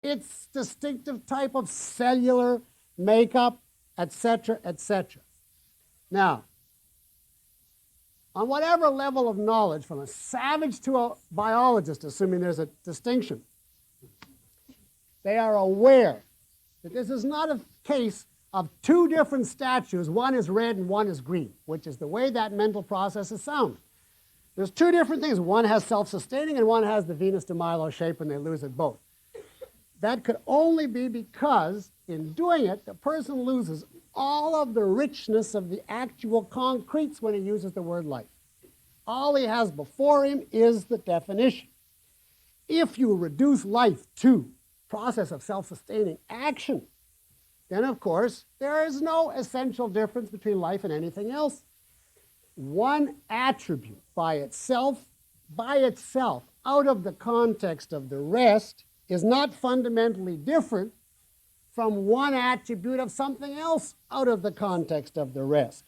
its distinctive type of cellular makeup, etc., etc. Now, on whatever level of knowledge, from a savage to a biologist, assuming there's a distinction, they are aware that this is not a case of two different statues, one is red and one is green, which is the way that mental process is sound. There's two different things. One has self-sustaining and one has the Venus de Milo shape, and they lose it both. That could only be because in doing it, the person loses all of the richness of the actual concretes when he uses the word life. All he has before him is the definition. If you reduce life to process of self-sustaining action, then of course there is no essential difference between life and anything else. One attribute by itself, out of the context of the rest, is not fundamentally different from one attribute of something else out of the context of the rest.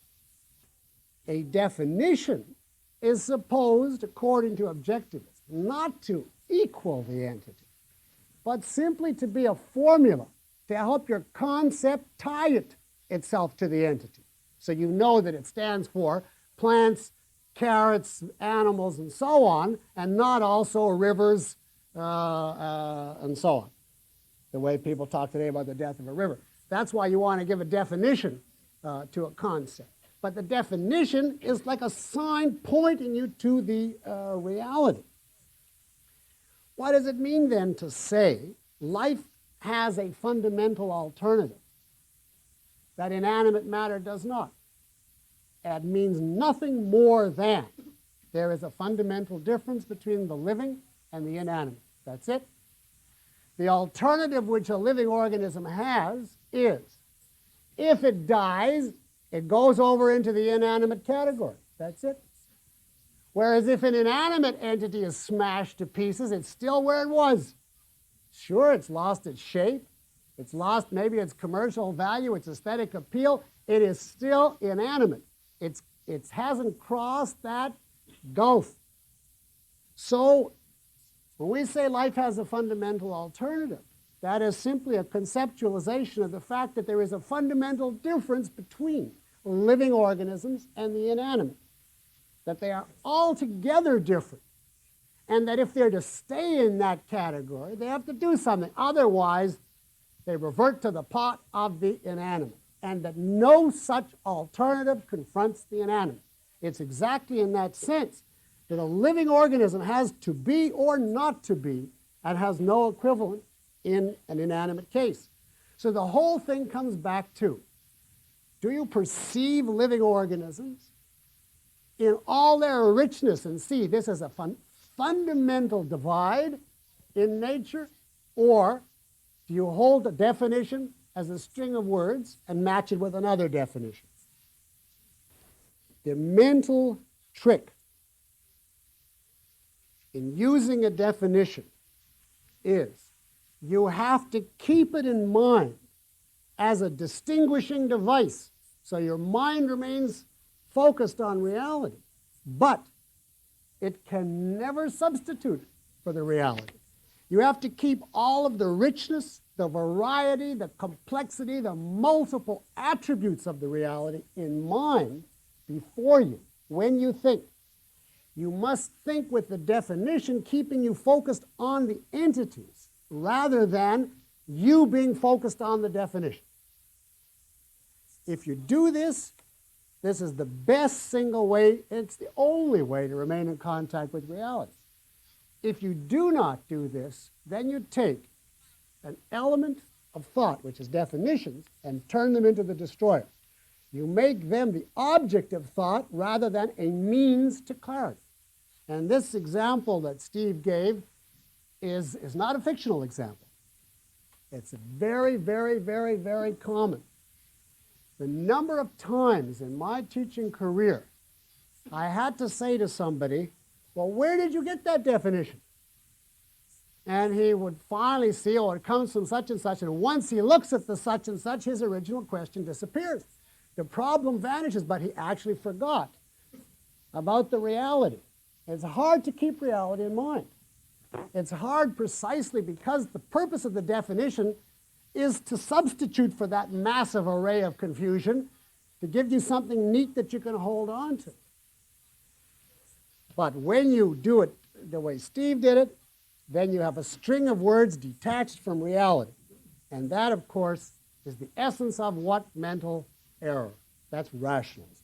A definition is supposed, according to objectivism, not to equal the entity, but simply to be a formula to help your concept tie itself to the entity. So you know that it stands for plants, carrots, animals, and so on, and not also rivers and so on, the way people talk today about the death of a river. That's why you want to give a definition to a concept. But the definition is like a sign pointing you to the reality. What does it mean then to say life has a fundamental alternative that inanimate matter does not? It means nothing more than there is a fundamental difference between the living and the inanimate. That's it. The alternative which a living organism has is, if it dies, it goes over into the inanimate category. That's it. Whereas if an inanimate entity is smashed to pieces, it's still where it was. Sure, it's lost its shape. It's lost maybe its commercial value, its aesthetic appeal. It is still inanimate. It hasn't crossed that gulf. So when we say life has a fundamental alternative, that is simply a conceptualization of the fact that there is a fundamental difference between living organisms and the inanimate, that they are altogether different, and that if they're to stay in that category, they have to do something. Otherwise, they revert to the pot of the inanimate, and that no such alternative confronts the inanimate. It's exactly in that sense that a living organism has to be or not to be and has no equivalent in an inanimate case. So the whole thing comes back to, do you perceive living organisms in all their richness and see this as a fundamental divide in nature, or do you hold a definition as a string of words and match it with another definition? The mental trick in using a definition is you have to keep it in mind as a distinguishing device so your mind remains focused on reality, but it can never substitute for the reality. You have to keep all of the richness, the variety, the complexity, the multiple attributes of the reality in mind before you when you think. You must think with the definition keeping you focused on the entities rather than you being focused on the definition. If you do this, this is the best single way, it's the only way to remain in contact with reality. If you do not do this, then you take an element of thought, which is definitions, and turn them into the destroyer. You make them the object of thought rather than a means to clarity. And this example that Steve gave is not a fictional example. It's very, very, very, very common. The number of times in my teaching career I had to say to somebody, well, where did you get that definition? And he would finally see, oh, it comes from such and such, and once he looks at the such and such, his original question disappears. The problem vanishes, but he actually forgot about the reality. It's hard to keep reality in mind. It's hard precisely because the purpose of the definition is to substitute for that massive array of confusion, to give you something neat that you can hold on to. But when you do it the way Steve did it, then you have a string of words detached from reality. And that, of course, is the essence of what mental error? That's rationalism.